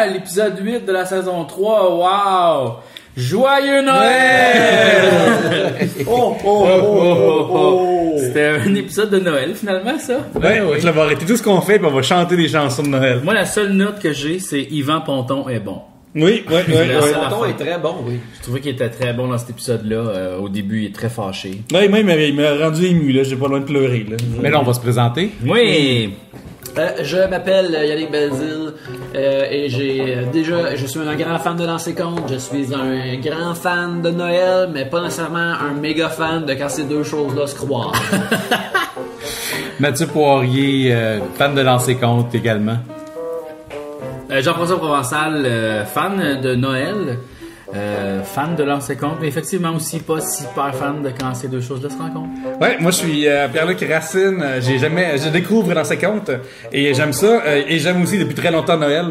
à l'épisode 8 de la saison 3. Wow! Joyeux Noël! C'était un épisode de Noël, finalement, ça? Ouais, on va arrêter tout ce qu'on fait, puis on va chanter des chansons de Noël. Moi, la seule note que j'ai, c'est Yvan Ponton est bon. Oui. Ponton est très bon, oui. Je trouvais qu'il était très bon dans cet épisode-là. Au début, il est très fâché. Ouais, moi, il m'a rendu ému, là. J'ai pas loin de pleurer, là. Mais là, on va se présenter. Oui! Je m'appelle Yannick Belzile et je suis un grand fan de Lancer Compte. Je suis un grand fan de Noël, mais pas nécessairement un méga fan de quand ces deux choses-là se croisent. Mathieu Poirier, fan de Lancer Compte également. Jean-François Provençal, fan de Noël, fan de Lancer Compte, mais effectivement aussi pas super fan de quand ces deux choses-là se rencontrent. Ouais, moi je suis Pierre-Luc Racine. Je découvre dans ses comptes et j'aime ça. Et j'aime aussi depuis très longtemps Noël.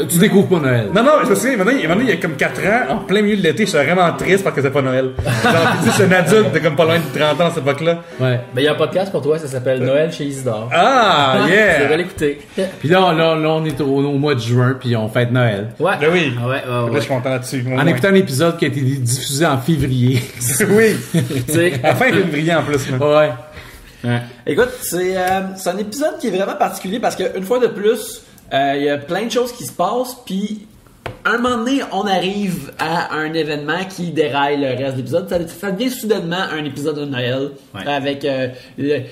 Tu découvres pas Noël? Non, je me souviens, maintenant, il y a comme 4 ans, en plein milieu de l'été, j'étais vraiment triste parce que c'est pas Noël. Genre, je suis un adulte de comme pas loin de 30 ans à cette époque-là. Ouais. Ben, il y a un podcast pour toi, ça s'appelle Noël chez Isidore. Ah, Tu yeah! devrais l'écouter. Puis là, on est au mois de juin, puis on fête Noël. Ouais. Ben oui. Ouais. Là, je suis content là-dessus. En écoutant un épisode qui a été diffusé en février. Oui. Tu sais. À la fin février en plus. Là. Ouais. Écoute, c'est un épisode qui est vraiment particulier parce qu'une fois de plus, il y a plein de choses qui se passent, puis un moment donné, on arrive à un événement qui déraille le reste de l'épisode. Ça devient soudainement un épisode de Noël. Ouais. Avec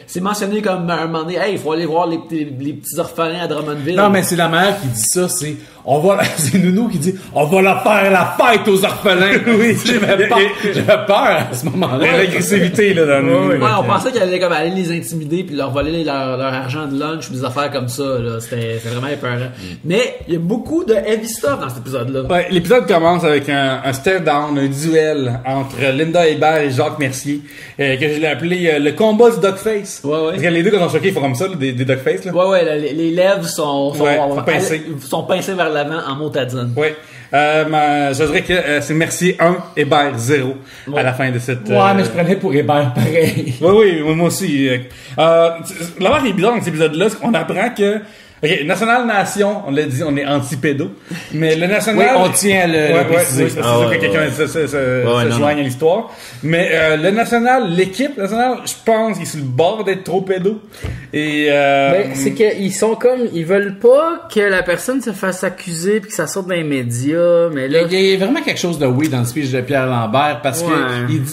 c'est mentionné comme un moment donné, hey, il faut aller voir les petits orphelins à Drummondville. Non, mais c'est la mère qui dit ça, c'est Nounou qui dit on va la faire la fête aux orphelins. Oui, j'avais peur à ce moment-là. L'agressivité là dans le. Ouais, on pensait qu'elle allait comme aller les intimider puis leur voler leur argent de lunch ou des affaires comme ça. Là. C'était vraiment épeurant. Mais il y a beaucoup de heavy stuff dans cet épisode-là. Ouais, l'épisode commence avec un stare-down, un duel entre Linda Hébert et Jacques Mercier, que je l'ai appelé le combat du Dogface. Ouais. Parce que les deux quand ils sont choqués, ils font comme ça, là, des Dogface. Là. Ouais, les lèvres sont pincées vers l'avant en motadine. Ouais. Je dirais que c'est Mercier 1, Hébert 0 à la fin de cette... Ouais, mais je prenais pour Hébert pareil. Oui, moi aussi. L'affaire qui est bizarre dans cet épisode-là, c'est qu'on apprend que National Nation, on l'a dit, on est anti-pédo. Mais le National... Oui, on tient à le préciser. Oui, c'est sûr que quelqu'un se joigne à l'histoire. Mais le National, l'équipe nationale, je pense qu'il est sur le bord d'être trop pédo. Et C'est qu'ils sont comme, ils veulent pas que la personne se fasse accuser puis que ça sorte dans les médias, mais là... Il y a vraiment quelque chose de oui dans le speech de Pierre Lambert parce que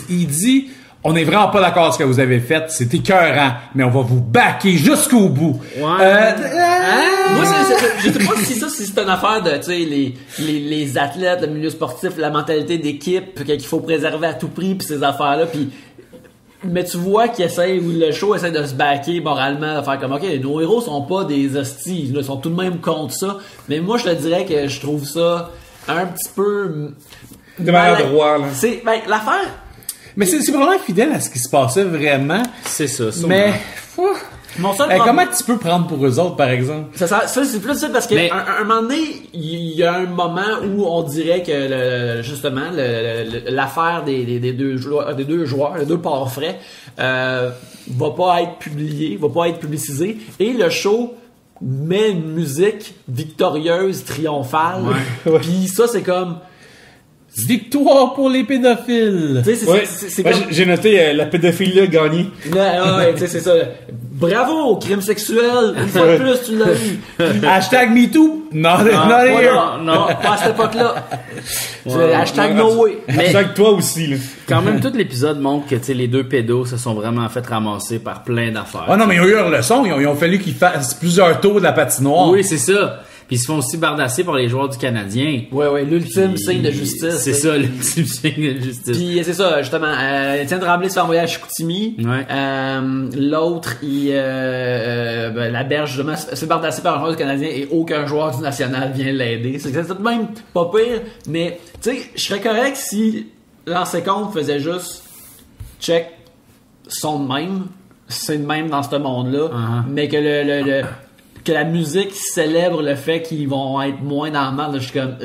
il dit on est vraiment pas d'accord avec ce que vous avez fait, c'est écœurant, mais on va vous backer jusqu'au bout. Moi, je sais pas si c'est une affaire de, tu sais, les athlètes, le milieu sportif, la mentalité d'équipe qu'il faut préserver à tout prix, puis ces affaires-là, puis mais tu vois le show essaie de se backer moralement, de faire comme, ok, nos héros sont pas des hosties, ils sont tout de même contre ça, mais moi, je te dirais que je trouve ça un petit peu... de maladroit, là. C'est, l'affaire... Mais c'est vraiment fidèle à ce qui se passait vraiment. C'est ça, mais mon seul comment tu peux prendre pour eux autres, par exemple? Ça c'est plus ça parce que un moment donné, il y a un moment où on dirait que justement l'affaire des deux joueurs, les deux ports frais, va pas être publié, va pas être publicisé, et le show met une musique victorieuse, triomphale. Puis ça, c'est comme victoire pour les pédophiles. C'est comme... J'ai noté la pédophilie a gagné. Ouais, tu sais, c'est ça. Bravo au crime sexuel. Une fois de plus, tu l'as eu. Hashtag MeToo. Non, pas à cette époque-là. Hashtag No Way. Hashtag toi aussi, là. Quand même, tout l'épisode montre que, tu sais, les deux pédos se sont vraiment fait ramasser par plein d'affaires. Ah non, mais ils ont eu leur leçon. Ils ont fallu qu'ils fassent plusieurs tours de la patinoire. Oui, c'est ça. Puis ils se font aussi bardasser par les joueurs du Canadien. Ouais, l'ultime signe de justice. C'est ça, l'ultime signe de justice. Puis c'est ça, justement. Étienne Tremblay se fait envoyer à Chicoutimi. Ouais. L'autre, la berge, justement, se fait bardasser par un joueur du Canadien et aucun joueur du National vient l'aider. C'est tout de même pas pire, mais tu sais, je serais correct si Lancer Compte faisait juste check son de même. C'est de même dans ce monde-là. Mais que que la musique célèbre le fait qu'ils vont être moins dans le mal. Je suis comme...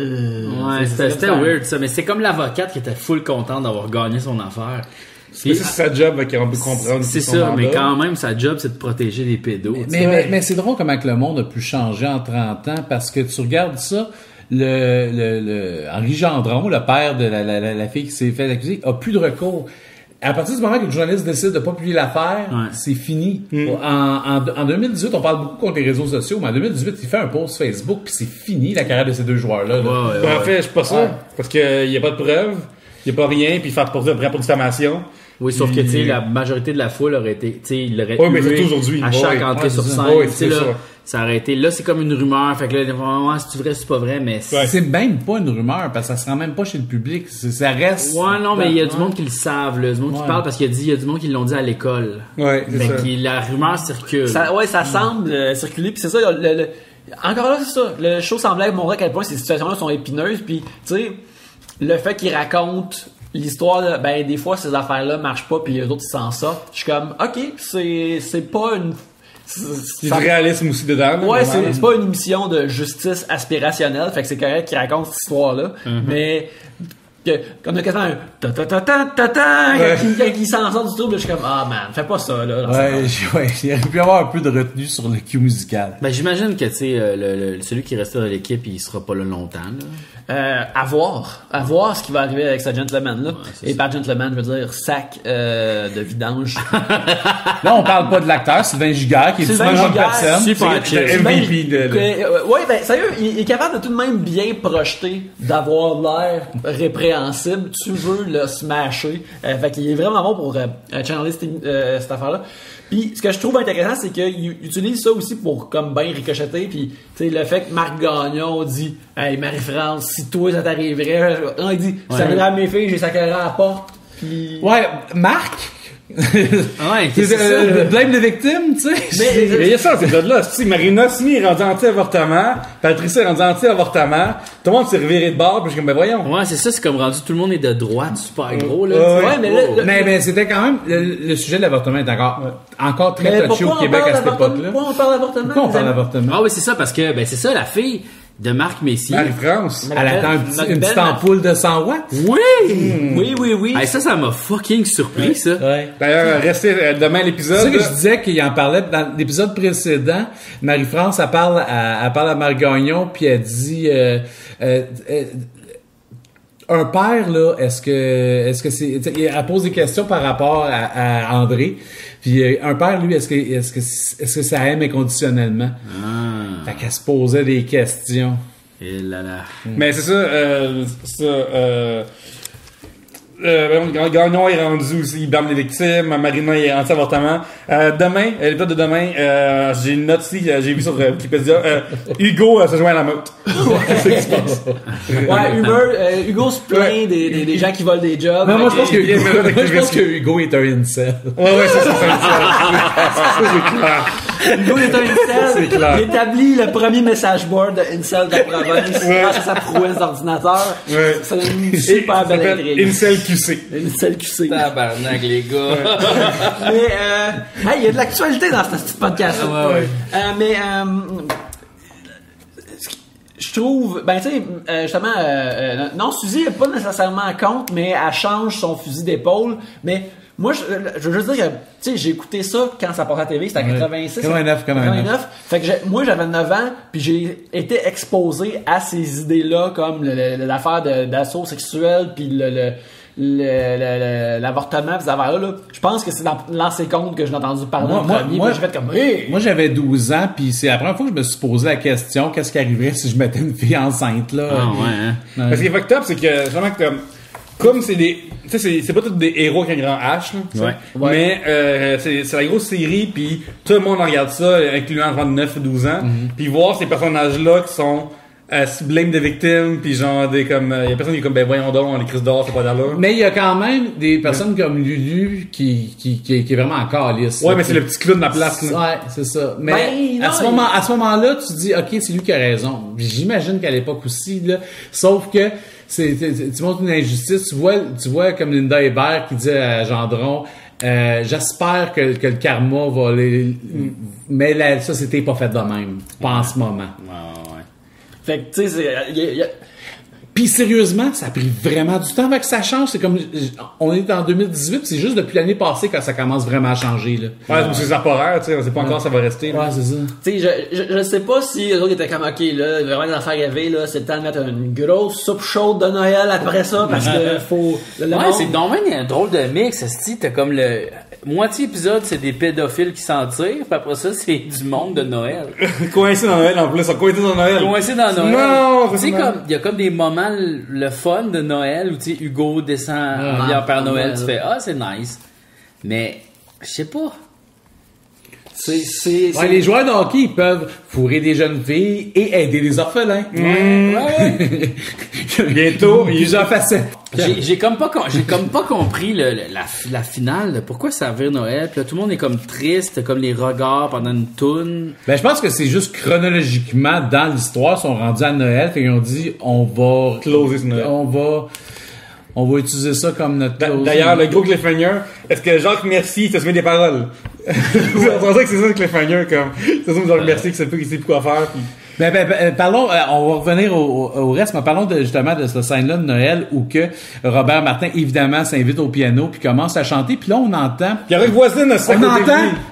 c'était weird ça, mais c'est comme l'avocate qui était full contente d'avoir gagné son affaire. C'est sa job qu'on peut comprendre. C'est ça, mais quand même, sa job, c'est de protéger les pédos. Mais c'est drôle comment que le monde a pu changer en 30 ans, parce que tu regardes ça, Henri Gendron, le père de la fille qui s'est fait accuser, a plus de recours. À partir du moment que le journaliste décide de pas publier l'affaire, c'est fini. En 2018, on parle beaucoup contre les réseaux sociaux, mais en 2018, il fait un post Facebook, puis c'est fini la carrière de ces deux joueurs-là. En fait, je suis pas sûr, parce qu'il y a pas de preuves, il y a pas rien, puis il fait porter pour diffamation. Oui, sauf que, tu sais, la majorité de la foule aurait été, tu sais, il l'aurait mais c'est aujourd'hui. À chaque entrée sur scène. Oui, c'est ça. Ça aurait été, là, c'est comme une rumeur, fait que là, c'est vrai, c'est pas vrai, mais c'est même pas une rumeur, parce que ça se rend même pas chez le public. Ça reste. Ouais, non, mais il y a du monde qui le savent, là. Du monde qui parle parce qu'il y a du monde qui l'ont dit à l'école. Ouais, c'est ça. La rumeur circule. Ça semble circuler, puis c'est ça, encore là, c'est ça. Le show semblait montrer à quel point ces situations-là sont épineuses, puis, tu sais, le fait qu'ils racontent l'histoire, des fois, ces affaires-là marchent pas, puis les autres, ils s'en sortent. Je suis comme, OK, c'est pas une... C'est du réalisme aussi dedans. Ouais, c'est pas une émission de justice aspirationnelle, fait que c'est correct qu'ils racontent cette histoire-là, mais qu'on a quasiment un ta-ta-ta-ta-ta quand il s'en sort du trouble, je suis comme, ah man, fais pas ça, là. Il aurait pu avoir un peu de retenue sur le cue musical. J'imagine que, tu sais, celui qui reste dans l'équipe, il sera pas là longtemps, là. À voir ce qui va arriver avec ce gentleman-là. Et par gentleman, je veux dire sac de vidange. Là, on parle pas de l'acteur, Sylvain Giguère, qui est une bonne personne. Super chill. MVP sérieux, il est capable de tout de même bien projeter, d'avoir l'air répréhensible. Tu veux le smasher. Fait qu'il est vraiment bon pour channeler cette affaire-là. Puis ce que je trouve intéressant, c'est qu'il utilise ça aussi pour comme bien ricocheter. Puis tu sais, le fait que Marc Gagnon dit « Hey Marie-France, si toi ça t'arriverait... » Non, il dit « Ça arriverait à mes filles, j'ai sacré à la porte. » Puis... Ouais, Marc... c'est ça. Blâme les victimes, tu sais. Mais il y a ça, c'est de là. Si Marina Simi est rendue anti-avortement, Patricia est rendue anti-avortement, tout le monde s'est reviré de bord, puis je suis comme, voyons. Ouais, c'est ça, c'est comme rendu, tout le monde est de droite, super gros, là. Mais c'était quand même, le sujet de l'avortement est encore très touché au Québec à cette époque-là. Pourquoi on parle d'avortement? Pourquoi on parle d'avortement? Ah oui, c'est ça, parce que, c'est ça, la fille de Marc Messier. Marie-France. Elle attend une petite ampoule de 100 watts. Oui! Oui. Hey, ça m'a fucking surpris, ça. Ouais. D'ailleurs, restez demain à l'épisode. C'est ça que je disais qu'il en parlait dans l'épisode précédent. Marie-France, elle parle à Marc Gagnon, puis elle dit, un père, là, est-ce que c'est, elle pose des questions par rapport à André. Puis un père, lui, est-ce que ça aime inconditionnellement? Fait qu'elle se posait des questions. Et là. Mais c'est ça, Gagnon est rendu aussi, il blâme les victimes, Marina est anti-avortement. Demain, l'épisode de demain, j'ai une note ici, j'ai vu sur Wikipédia, Hugo se joint à la meute. C'est ce qui se passe. Ouais, Hugo se plaint des gens qui volent des jobs. Non, moi je pense que Hugo est un incel. Ouais, ça c'est un incel. C'est clair. Hugo est un incel. C'est clair. Il établit le premier message board de incel de la province grâce à sa prouesse d'ordinateur. Ouais. C'est une super belle intrigue. Incel QC. Incel QC. Tabarnak, les gars. Mais, il y a de l'actualité dans ce petit podcast. Mais, je trouve, tu sais, justement, non, Suzy est pas nécessairement contre, mais elle change son fusil d'épaule. Mais moi, je veux juste dire que, tu sais, j'ai écouté ça quand ça passait à la TV, c'était en 86. 89. Fait que moi, j'avais 9 ans, puis j'ai été exposé à ces idées-là, comme l'affaire d'assaut sexuel, puis l'avortement, ces affaires-là. Je pense que c'est dans Lancer compte que j'ai entendu parler en premier. Moi, j'ai fait comme, hey! Moi, j'avais 12 ans, puis c'est la première fois que je me suis posé la question, qu'est-ce qui arriverait si je mettais une fille enceinte, là? Ah ouais, hein? Parce qu'il est fucked up, c'est que, vraiment, comme c'est des, tu sais, c'est pas tous des héros avec un grand H, là. Mais, c'est la grosse série, puis tout le monde regarde ça, incluant entre 9 et 12 ans. Puis voir ces personnages-là qui sont, blame des victimes, puis genre il y a personne qui est comme voyons donc, on est Chris d'or, c'est pas d'allure. Mais il y a quand même des personnes comme Lulu qui est vraiment encore lisse. Ouais, mais c'est le petit clown de la place, là. Ouais, c'est ça. Mais à ce moment-là, tu dis OK, c'est lui qui a raison. J'imagine qu'à l'époque aussi là, sauf que tu montres une injustice, tu vois comme Linda Hébert qui dit à Gendron j'espère que le karma va aller mais la société n'est pas faite de même, pas en ce moment. Fait que, tu sais, Puis sérieusement, ça a pris vraiment du temps avec que ça change. C'est comme, on est en 2018, c'est juste depuis l'année passée que ça commence vraiment à changer, là. Ouais, c'est temporaire, tu sais, on sait pas encore ça va rester. Ouais, c'est ça. Tu sais, je sais pas si eux autres étaient comme, ok, là, vraiment des affaires gavées, là, c'est le temps de mettre une grosse soupe chaude de Noël après ça, parce que faut, le Ouais, monde- c'est donc même un drôle de mix, esti, t'as comme le moitié épisode, c'est des pédophiles qui s'en tirent, puis après ça, c'est du monde de Noël. Coincé dans Noël, en plus, on coincé dans Noël. Coincé dans Noël. Non, tu sais, c'est comme, il y a comme des moments, le fun de Noël, où, tu sais, Hugo descend en bien Père Noël, tu fais, ah, c'est nice. Mais, je sais pas. Ouais, les joueurs de hockey, ils peuvent fourrer des jeunes filles et aider les orphelins. Bientôt, Plusieurs facettes. J'ai comme pas compris la finale. Pourquoi ça vire Noël? Puis là, tout le monde est comme triste, comme les regards pendant une toune. Ben, je pense que c'est juste chronologiquement, dans l'histoire, ils sont rendus à Noël, fait qu'ils ont dit, on va closer ce Noël. On va utiliser ça comme notre closing. D'ailleurs, le gros cliffhanger, est-ce que Jacques Mercier se met des paroles? C'est pour ça que c'est ça le cliffhanger, comme. C'est ça que Jacques Mercier qui sait plus quoi faire, puis... Parlons, on va revenir au reste, mais parlons justement de cette scène-là de Noël où que Robert Martin, évidemment, s'invite au piano puis commence à chanter, puis là, on entend... Il y a une voisine à ça.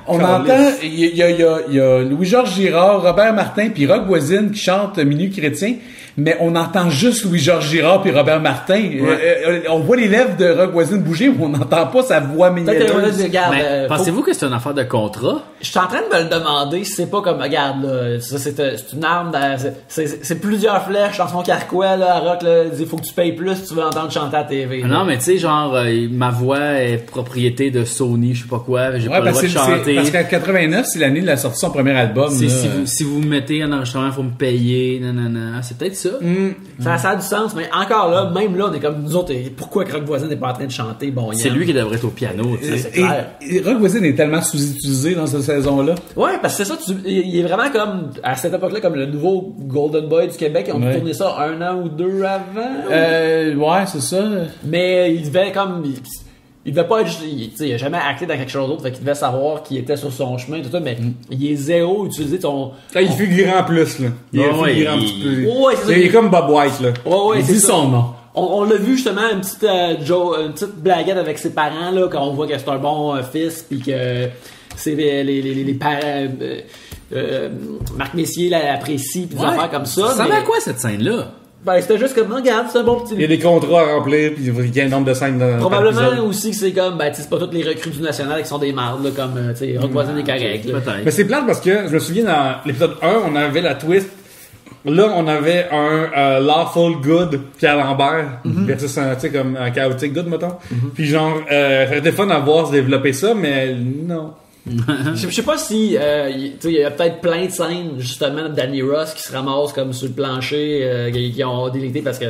On entend, il y a Louis-Georges Girard, Robert Martin puis Roch Voisine qui chantent Minuit chrétien, mais on entend juste Louis-Georges Girard puis Robert Martin. On voit les lèvres de Roch Voisine bouger, mais on n'entend pas sa voix mielleuse. Regarde, Pensez-vous que c'est une affaire de contrat? je suis en train de me le demander si c'est pas comme, regarde, là, ça, c'est une arme, c'est plusieurs flèches dans son carquois, là, à Rock, là, il faut que tu payes plus si tu veux entendre chanter à la TV. Non, mais tu sais, genre, ma voix est propriété de Sony, je sais pas quoi, j'ai pas le droit de chanter. Parce qu'en 89, c'est l'année de la sortie de son premier album. C'est là. si vous me mettez un enregistrement, il faut me payer, nanana. C'est peut-être ça. Ça a du sens, mais encore là, même là, on est comme nous autres, pourquoi Rock Voisine n'est pas en train de chanter? Bon, C'est lui qui devrait être au piano, tu sais. C'est clair. Et Roch Voisine est tellement sous-utilisé dans cette saison-là. Ouais, parce que c'est ça, il est vraiment comme, à cette époque-là, comme le nouveau Golden Boy du Québec. Ils ont tourné ça 1 an ou 2 avant. Ouais, c'est ça. Mais il devait comme, il devait pas être, il a jamais acté dans quelque chose d'autre, fait qu'il devait savoir qu'il était sur son chemin, tout ça, mais il est zéro utilisé ton... Il figure en plus, là. Il figure un petit peu. Ouais, c'est ça. Il est comme Bob White, là. Ouais, Il c'est dit ça. son nom. On l'a vu justement une petite blaguette avec ses parents là quand on voit que c'est un bon fils puis que c'est les parents Marc Messier l'apprécie puis des affaires comme ça. Ça va à quoi cette scène-là? Ben c'était juste comme regarde, c'est un bon petit. Il y a des contrats à remplir, puis il y a un nombre de scènes dans Probablement par épisode. aussi que c'est comme ben c'est pas toutes les recrues du national qui sont des mardes là, comme tu sais Rock Voisine est correct. Là. Peut-être. Mais c'est plate parce que je me souviens dans l'épisode 1, on avait la twist. Là, on avait un Lawful Good Pierre Lambert versus un, tu sais, comme un Chaotic Good, mettons. Puis genre, ça était fun à voir se développer ça, mais non. Je sais pas si il y a peut-être plein de scènes justement de Danny Ross qui se ramasse comme sur le plancher qui ont délité parce que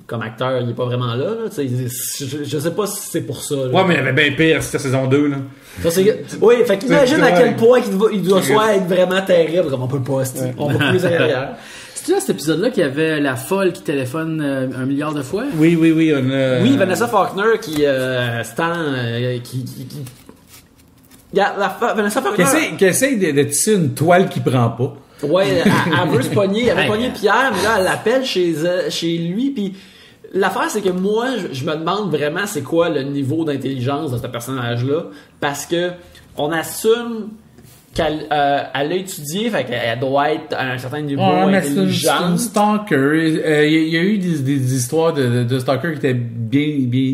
comme acteur il est pas vraiment là, je sais pas si c'est pour ça là. Ouais, mais il y avait bien pire, c'était saison 2, là. Ça, oui, fait qu'imagine à quel point il doit C'est soit être vraiment terrible comme on peut pas, on peut plus aller derrière. C'est là cet épisode-là qu'il y avait la folle qui téléphone 1 milliard de fois? Oui, Oui, Vanessa Faulkner qui Vanessa Faulkner Qui essaye de tisser une toile qui prend pas. ouais, elle veut se pogner, elle veut pogner Pierre, mais là elle l'appelle chez lui puis l'affaire c'est que moi je me demande vraiment c'est quoi le niveau d'intelligence de ce personnage-là parce que on assume qu'elle elle a étudié, fait qu'elle doit être à un certain niveau C'est une stalker. Il y a eu des histoires de stalker qui étaient bien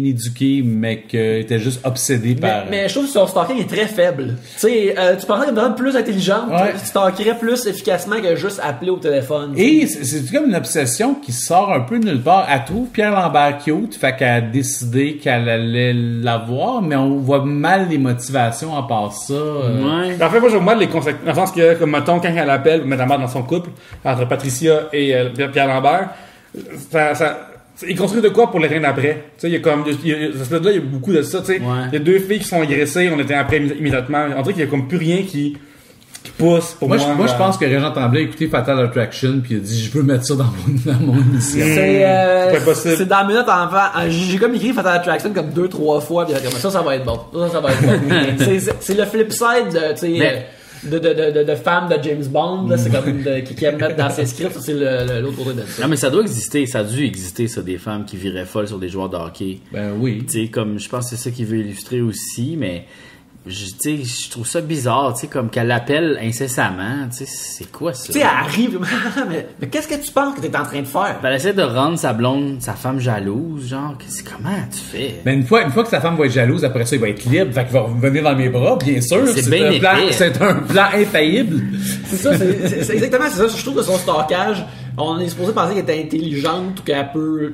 éduqués, mais qui étaient juste obsédés par... Mais je trouve que son stalking est très faible. Tu sais, tu penserais qu'elle est plus intelligente, tu stalkerais plus efficacement que juste appeler au téléphone. Et c'est comme une obsession qui sort un peu de nulle part. Elle trouve Pierre Lambert cute, fait qu'elle a décidé qu'elle allait l'avoir, mais on voit mal les motivations à part ça. Ouais. En fait, moi, je vois mal les conséquences. Dans le sens que, comme mettons, quand elle appelle, notamment dans son couple, entre Patricia et Pierre Lambert, ils construisent de quoi pour les reines après? Tu sais, il y a comme, là, il y a beaucoup de ça, tu sais. Il y a 2 filles qui sont agressées, on était après immédiatement. On dirait qu'il y a comme plus rien qui pousse pour moi. Moi, je pense que Régent Tremblay a écouté Fatal Attraction puis il a dit, je veux mettre ça dans mon émission. C'est dans la minute avant. J'ai comme écrit Fatal Attraction comme 2-3 fois, puis comme ça va être bon. Ça va être bon. C'est le flip side de, tu sais. de femmes de James Bond, là, c'est comme qui aiment mettre dans ses scripts, ça, c'est l'autre côté de ça. Non, mais ça doit exister, ça a dû exister, ça, des femmes qui viraient folles sur des joueurs de hockey. Ben oui. Tu sais, comme, je pense que c'est ça qu'il veut illustrer aussi, mais, je trouve ça bizarre, tu sais, comme qu'elle l'appelle incessamment, tu sais, c'est quoi ça? Tu sais, elle arrive, mais qu'est-ce que tu penses que t'es en train de faire? Elle essaie de rendre sa blonde, sa femme jalouse, genre, comment tu fais? Mais une fois que sa femme va être jalouse, après ça, il va être libre, fait qu'il va revenir dans mes bras, bien sûr. C'est bien épais. C'est un plan infaillible. C'est ça, c'est exactement ça. Je trouve que son stockage, on est supposé penser qu'elle est intelligente ou qu'elle peut...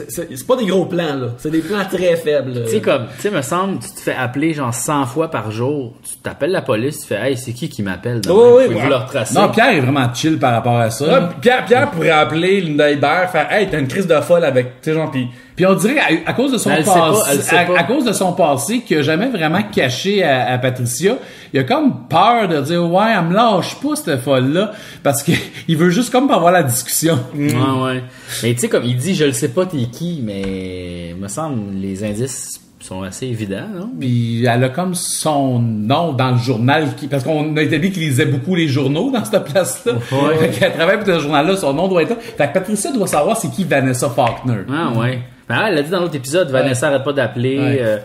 C'est pas des gros plans, là. C'est des plans très faibles. Tu sais, comme, tu sais, me semble, tu te fais appeler genre 100 fois par jour. Tu t'appelles la police, tu fais, hey, c'est qui m'appelle? Pouvez-vous le retracer? Non, Pierre est vraiment chill par rapport à ça. Ouais, Pierre pourrait appeler Linda Hébert, faire, hey, t'as une crise de folle avec, tu sais, genre, Puis on dirait à cause de son passé, à cause de son passé qu'il a jamais vraiment caché à Patricia, il a comme peur de dire ouais, elle me lâche pas cette folle là parce que il veut juste comme pas avoir la discussion. Ouais. Mais tu sais comme il dit je le sais pas t'es qui, mais me semble les indices sont assez évidents, non? Puis elle a comme son nom dans le journal parce qu'on a établi qu'il lisait beaucoup les journaux dans cette place-là. Ouais. Fait qu'à travers ce journal-là, son nom doit être là. Fait que Patricia doit savoir c'est qui Vanessa Faulkner. Ah ouais. Ben, elle l'a dit dans l'autre épisode, Vanessa arrête pas d'appeler. Ouais.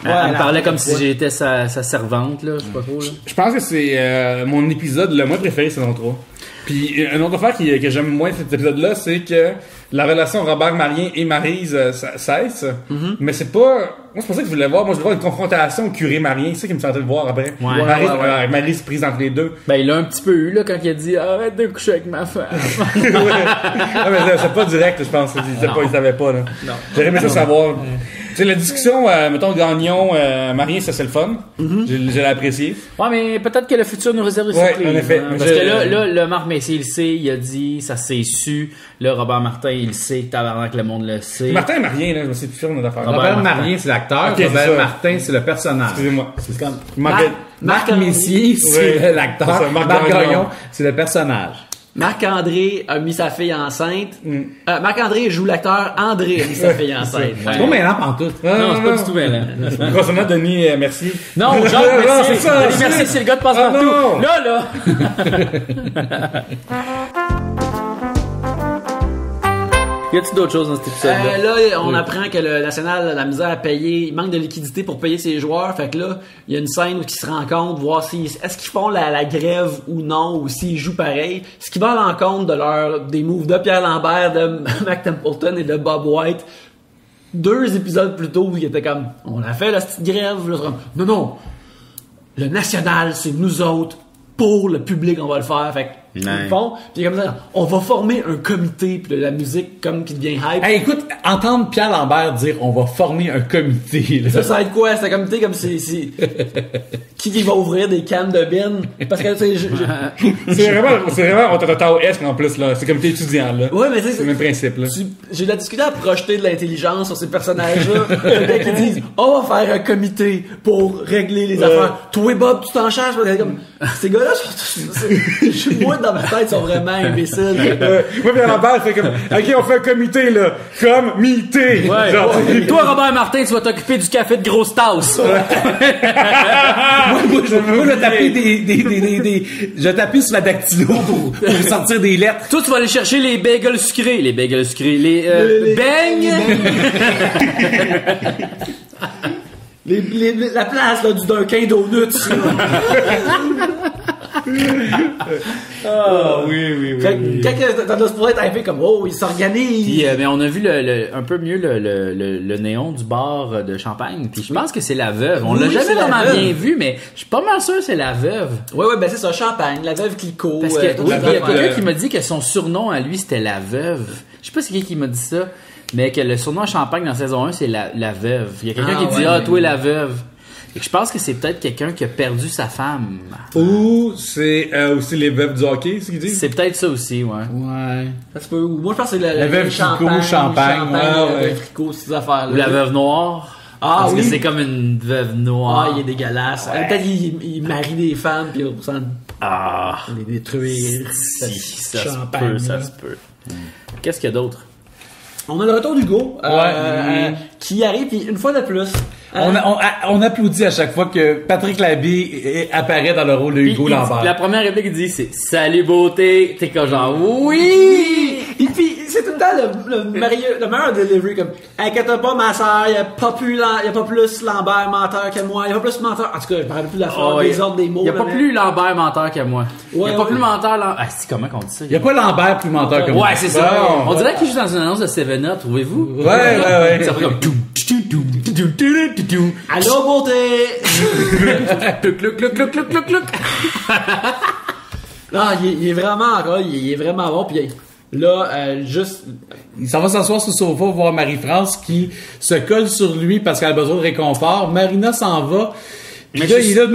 Elle parlait comme si j'étais sa servante, là. Je sais pas trop, là. Je pense que c'est mon épisode le moins préféré, saison 3. Puis une autre affaire que j'aime moins de cet épisode-là, c'est que la relation Robert Marien et Maryse cesse. Mais c'est pas... Moi, c'est pas ça que je voulais voir. Moi, je voulais voir une confrontation au curé Marien. C'est ça qui me sentait le voir après. Ouais. Maryse prise entre les deux. Ben, il l'a un petit peu eu, là, quand il a dit arrête de coucher avec ma femme. Non, mais c'est pas direct, je pense. Il savait pas, là. Non. J'aurais aimé ça savoir. Tu sais, la discussion, mettons, Gagnon, Marien, ça, c'est le fun. Je l'ai apprécié. Ouais, mais peut-être que le futur nous réserve des Ouais, surprises. en effet. Hein, parce que là, le Marc Messier, il le sait, il a dit, ça s'est su. Là, Robert Martin, il le sait, tabarnak, le monde le sait. Martin Marien, là, je me suis plus sûr de notre affaire. Robert Marien, c'est l'acteur. Ok, Robert c'est ça. Martin, c'est le personnage. Excusez-moi. C'est comme... Marc Messier, c'est Ouais. l'acteur. C'est ça, Marc Marc Gagnon. Gagnon, c'est le personnage. Marc-André a mis sa fille enceinte. Marc-André joue l'acteur. André a mis sa fille enceinte. C'est pas mêlant pantoute. Non, c'est pas du tout mêlant. Grosso modo, Denis, merci. Non, Jacques, Non, merci. c'est ça, Denis, c'est- merci, c'est le gars de Ah, Passe-Partout. non. Là. Y a-t-il d'autres choses dans cet épisode-là? Là, on apprend que le National a la misère à payer, il manque de liquidité pour payer ses joueurs. Fait que là, il y a une scène où ils se rencontrent, voir si est-ce qu'ils font la grève ou non, ou s'ils jouent pareil. Ce qui va à l'encontre des moves de Pierre Lambert, de Mac Templeton et de Bob White. 2 épisodes plus tôt où il était comme, on a fait la petite grève. Là, c'est comme, non, le National, c'est nous autres. Pour le public, on va le faire. Fait qu'ils le font. Puis comme ça, on va former un comité. Puis la musique, comme qui devient hype. Hey, écoute, entendre Pierre Lambert dire on va former un comité. Là. Ça va être quoi? C'est un comité comme si qui va ouvrir des cannes de bine? Parce que, tu sais, C'est vraiment, on t'a en plus, là. C'est comme t'es étudiant, là. ouais, mais tu sais, C'est le même principe, là. j'ai de la difficulté à projeter de l'intelligence sur ces personnages-là. Quelqu'un qui disent, on va faire un comité pour régler les affaires. Toi, Bob, tu t'en charges? Comme, ces gars-là, je suis moi dans ma tête, sont vraiment imbéciles. Moi, Pierre Lambert fait comme, OK, on fait un comité, là. Comité! Ouais. Genre, Toi, Robert Martin, tu vas t'occuper du café de grosse tasse. Moi, je vais taper je vais taper sur la dactylo pour sortir des lettres. Toi, tu vas aller chercher les bagels sucrés. Les bagels sucrés. Les beignes. La place là, du Dunkin' Donuts. oui. Fait que quand t'as ce pourrait être hypé comme oh il s'organise. Puis, mais on a vu un peu mieux le néon du bar de Champagne. Puis je pense que c'est la veuve. On l'a Oui, jamais c'est la vraiment veuve. bien vu, mais je suis pas mal sûr que c'est la veuve. Ouais ben c'est ça Champagne, la veuve Clicquot. Parce que tout oui, ça. il y a quelqu'un qui m'a dit que son surnom à lui c'était la veuve. Je sais pas c'est qui m'a dit ça, mais que le surnom à Champagne dans saison 1 c'est la veuve. Il y a quelqu'un Ah, qui dit ouais, mais- toi la veuve. Et je pense que c'est peut-être quelqu'un qui a perdu sa femme. Ou c'est aussi les veuves du hockey, c'est ce qu'ils disent? C'est peut-être ça aussi, ouais. Ouais. Ça se peut, ou moi je pense que c'est La veuve Clicquot, Champagne, la ouais. veuve Clicquot, ces affaires-là. Ou la veuve noire. Ah Parce oui. que c'est comme une veuve Ah, noire. il est dégueulasse. Peut-être il marie des femmes puis pour s'en les détruire. Si, ça Champagne, se peut, là. ça se peut. Qu'est-ce qu'il y a d'autre? On a le retour d'Hugo Ouais. qui arrive puis une fois de plus. On applaudit à chaque fois que Patrick Labbé apparaît dans le rôle de Hugo Lambert. La première réplique qu'il dit, c'est « Salut beauté », t'es comme genre « Oui ». Et puis, c'est tout le temps le meilleur delivery, comme, inquiète pas, ma sœur, y a pas plus Lambert menteur que moi, y a pas plus menteur. En tout cas, je me rappelle plus de la phrase, des ordres, des mots. Y a pas plus Lambert menteur que moi. Y a pas plus menteur Lambert. Ah, c'est comment qu'on dit ça? Y a pas Lambert plus menteur que moi. Ouais, c'est ça. On dirait qu'il joue dans une annonce de 7-Up, trouvez-vous? Ouais. Ça fait comme Allô, beauté! Clouc. Non, il est vraiment encore, il est vraiment bon, pis là, juste... Il s'en va s'asseoir sur le sofa voir Marie-France qui se colle sur lui parce qu'elle a besoin de réconfort. Marina s'en va. Puis là, il est là,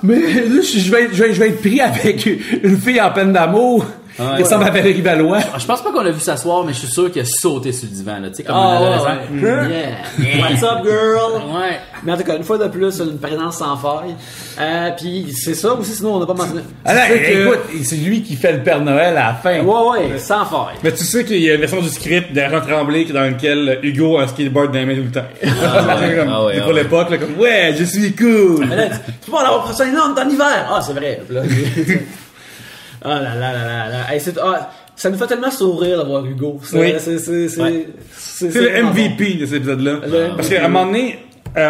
mais là, je vais être pris avec une fille en peine d'amour. Ouais, qui ressemble à Valérie Valois. Je pense pas qu'on l'a vu s'asseoir, mais je suis sûr qu'il a sauté sur le divan, là, tu sais, comme un un adolescent. Yeah. What's up, girl? Ouais. Mais en tout cas, une fois de plus, une présence sans faille. Puis c'est ça aussi, sinon on n'a pas mentionné. Alors, écoute, c'est lui qui fait le Père Noël à la fin. Ouais, sans faille. Mais tu sais qu'il y a une version du script d'Aaron Tremblay dans lequel Hugo a un skateboard dans les mains tout le temps. C'est pour l'époque, là, comme, ouais, je suis cool. Mais là, tu peux pas l'avoir pris ça énorme en hiver. Ah, c'est vrai. Là, ah là. Hey, ça nous fait tellement sourire d'avoir Hugo. Oui. C'est le MVP de cet épisode-là. Parce qu'à un moment donné, tu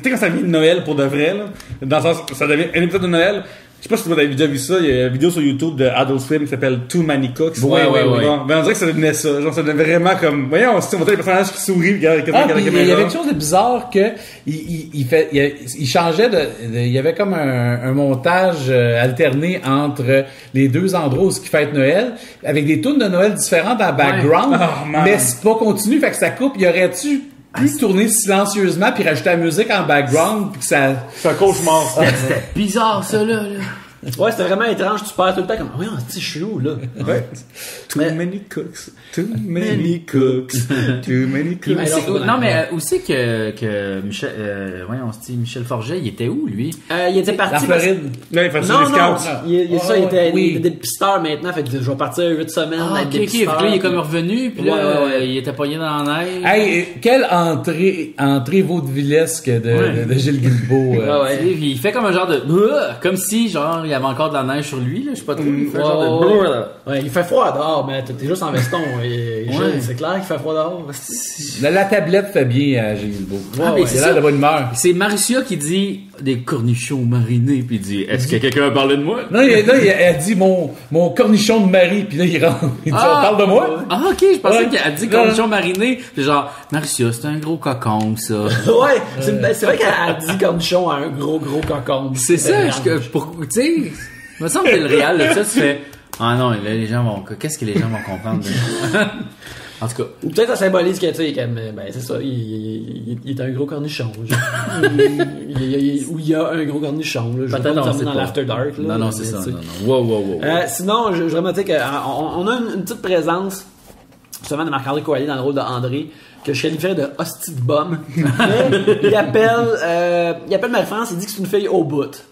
sais, quand ça vient de Noël pour de vrai, là, dans le sens, ça devient un épisode de Noël. Je sais pas si vous avez déjà vu ça, il y a une vidéo sur YouTube de Adult Swim qui s'appelle Too Many Cooks. Ouais. Ben, on dirait que ça devenait ça. Genre, ça devenait vraiment comme, voyons, on voit les personnages qui sourient, regarde il y avait quelque chose de bizarre que il changeait il y avait comme un montage alterné entre les deux endroits où il fête Noël, avec des tunes de Noël différentes en background, mais c'est pas continu, fait que ça coupe. Y aurait-tu pu tourner silencieusement puis rajouter la musique en background puis que ça... C'est un cauchemar. C'était bizarre, ça, là. Ouais, c'était vraiment étrange. Tu perds tout le temps comme, oui, je suis où, là? Ouais. Too many cooks. Non, mais aussi que Michel Forget, il était où, lui? Il était parti. La Floride. Là, il fait ça Non, des scouts. Il était dépisteur maintenant, fait que je vais partir 8 semaines. Ok, puis là, il est comme revenu, puis là, il était pogné dans la neige. Hey, quelle entrée vaudevillesque de Gilles Guilbeault. Il fait comme un genre de... Comme si, genre, il y avait encore de la neige sur lui, là, je sais pas trop. Il fait genre de... Ouais, il fait froid dehors, mais t'es juste en veston. C'est clair qu'il fait froid dehors. La tablette fait bien à Gilles Guilbeault. C'est l'air de bonne humeur. C'est Marcia qui dit des cornichons marinés, puis il dit, est-ce que quelqu'un a parlé de moi? Non, elle dit mon cornichon de Marie, puis là il rentre. Il dit, on parle de moi? Ah, ok, je pensais qu'elle dit cornichon mariné. Puis genre, Marcia, c'est un gros cocon, ça. Ouais, c'est vrai qu'elle dit cornichon à un gros cocon. C'est ça, tu sais, il me semble que le réel de ça, tu fais, ah non, là, les gens vont, qu'est-ce que les gens vont comprendre de... En tout cas. Ou peut-être ça symbolise que, tu sais, c'est ça, il est un gros cornichon. Ou il y a un gros cornichon, là. Peut-être on sait dans pas. l'After Dark, là. Non, c'est ça, non. Wow. Sinon, je voudrais noter qu'on a une petite présence, justement, de Marc-André Coallier dans le rôle de André, que je qualifierais de hostie de bum. Il appelle Marie-France, il dit que c'est une fille au bout.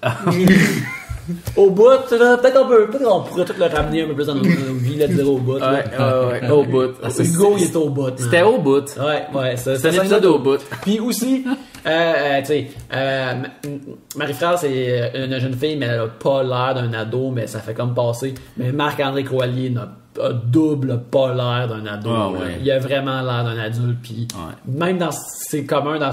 Au bout, là, peut-être on pourrait tout le ramener un peu plus dans nos vies, là, de dire au bout. Ouais, au bout. Hugo, il est au bout. C'était au bout. Ouais, c'était un épisode au bout. Puis aussi, tu sais, Marie-France est une jeune fille, mais elle a pas l'air d'un ado, mais ça fait comme passer. Mais Marc-André Coallier a double pas l'air d'un ado. Il a vraiment l'air d'un adulte, puis même dans c'est commun dans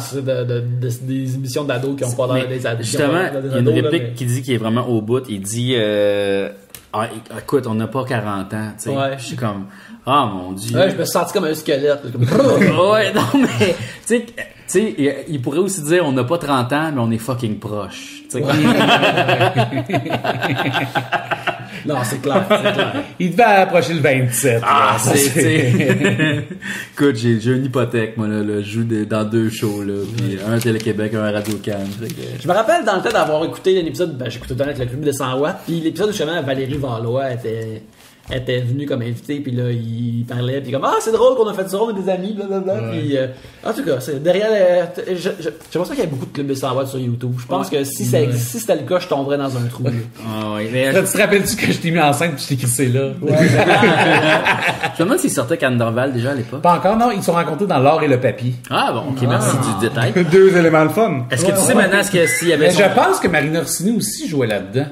des émissions d'ados qui ont pas l'air des adultes. Justement, il y a une réplique qui dit qu'il est vraiment au bout. Il dit écoute, on n'a pas 40 ans, tu sais. Je suis comme mon Dieu. Ouais, je me suis senti comme un squelette. Ouais, non mais tu sais, il pourrait aussi dire on n'a pas 30 ans, mais on est fucking proche. Non, c'est clair. Il devait approcher le 27. Écoute, j'ai une hypothèque, moi, là. Je joue dans 2 shows, là. Puis un Télé-Québec, un Radio-Can. Je me rappelle dans le temps d'avoir écouté l'épisode, j'écoutais avec le club de 100 watts, puis l'épisode où justement Valérie Valois était était venu comme invité, puis là, il parlait, puis comme, ah, c'est drôle qu'on a fait ça, on est des amis, blablabla. Puis, en tout cas, c'est derrière, j'ai l'impression qu'il y a beaucoup de clubs de Star sur YouTube. Je pense que si c'était le cas, je tomberais dans un trou. Ah oui, mais Tu te rappelles-tu que je t'ai mis enceinte puis je t'ai crissé là? je me demande s'il sortait Canderval déjà à l'époque. Pas encore, non, ils sont rencontrés dans l'or et le papier. Ah bon, ok, merci du détail. 2 éléments de fun. Est-ce que tu sais maintenant s'il y avait Mais je pense que Marina Orsini aussi jouait là-dedans.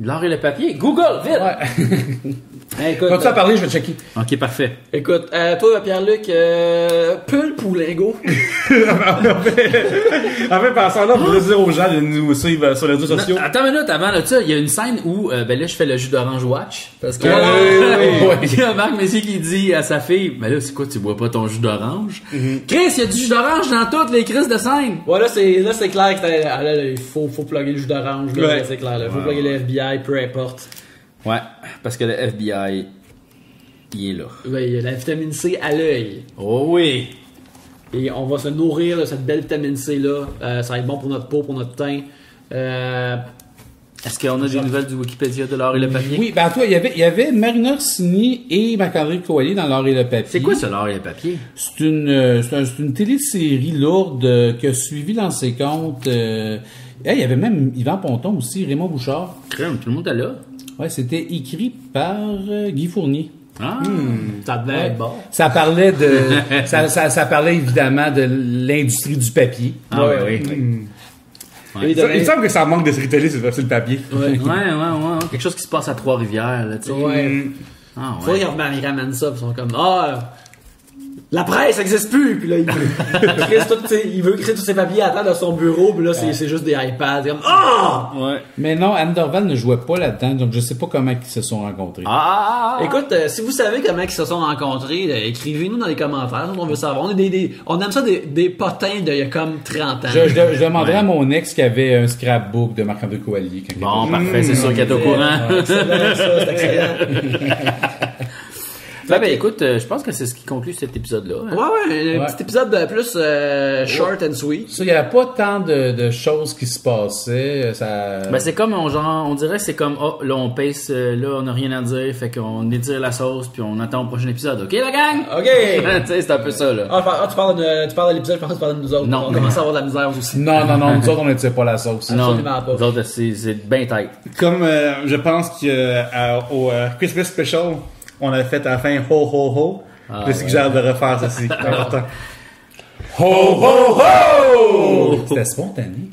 l'or et le papier? Google, vite! Ouais. Écoute, Quand tu as parlé, je vais checker. Ok, parfait. écoute, toi, Pierre-Luc, Pulp ou Lingo? En fait, par ça, là, pour dire aux gens de nous suivre sur les réseaux sociaux. Non, attends une minute avant là, il y a une scène où ben là je fais le jus d'orange watch parce que il y a Marc Messier qui dit à sa fille ben là c'est quoi, tu bois pas ton jus d'orange? Chris, il y a du jus d'orange dans toutes les crises de scène. Ouais, là, c'est clair que il faut plugger le jus d'orange, là, Ouais. c'est clair, là. Faut plugger le FBI, peu importe. Ouais, parce que le FBI il est là. Ouais, il y a la vitamine C à l'œil. Oh oui. Et on va se nourrir de cette belle vitamine C-là. Ça va être bon pour notre peau, pour notre teint. Est-ce qu'on a des nouvelles du Wikipédia de l'or et le papier? Oui, ben toi, il y avait Marina Orsini et Marc-André Coallier dans l'or et le papier. C'est quoi ça, l'or et le papier? C'est une télésérie lourde qui a suivi dans ses comptes. Il y avait même Yvan Ponton aussi, Raymond Bouchard. Crème, tout le monde est là. Ouais, c'était écrit par Guy Fournier. Ah. Ça devait être bon. Ça parlait de, ça parlait évidemment de l'industrie du papier. Ah oui. Et Ça, il me semble que ça manque de série télé sur le papier. Ouais. Quelque chose qui se passe à Trois-Rivières, là, tu sais. Ouais. Ah Faut ouais. qu'ils ramènent ça, pis ils sont comme, la presse n'existe plus! Puis là, il veut créer tous ses papiers à terre de son bureau, puis là, c'est juste des iPads. Comme, Ouais. Mais non, Anne Dorval ne jouait pas là-dedans, donc je sais pas comment ils se sont rencontrés. Écoute, si vous savez comment ils se sont rencontrés, écrivez-nous dans les commentaires, on veut savoir. On aime ça des potins d'il y a comme 30 ans. Je demanderai à mon ex qui avait un scrapbook de Marc-André Coallier. quand il Bon, était- parfait, c'est sûr qu'elle est au courant. Excellent, ça, c'est excellent. Ben écoute, je pense que c'est ce qui conclut cet épisode-là. hein. Ouais, un Ouais. petit épisode plus short and sweet. Ça, il n'y avait pas tant de choses qui se passaient. Ça... Ben c'est comme on dirait que c'est comme là on pace, là on n'a rien à dire, fait qu'on étire la sauce puis on attend au prochain épisode. Ok la gang? OK! Tu sais, c'est un peu ça là. Tu parles de l'épisode, je pense que tu parles de nous autres. Non. On commence à avoir de la misère aussi. Non, nous autres, on ne tire pas la sauce. Non, absolument pas. nous autres, c'est bien tight. Comme je pense qu'au Christmas Special, on avait fait à la fin ho ho ho. Je suggère de refaire ceci. C'est important. Ho, ho, ho! C'était spontané.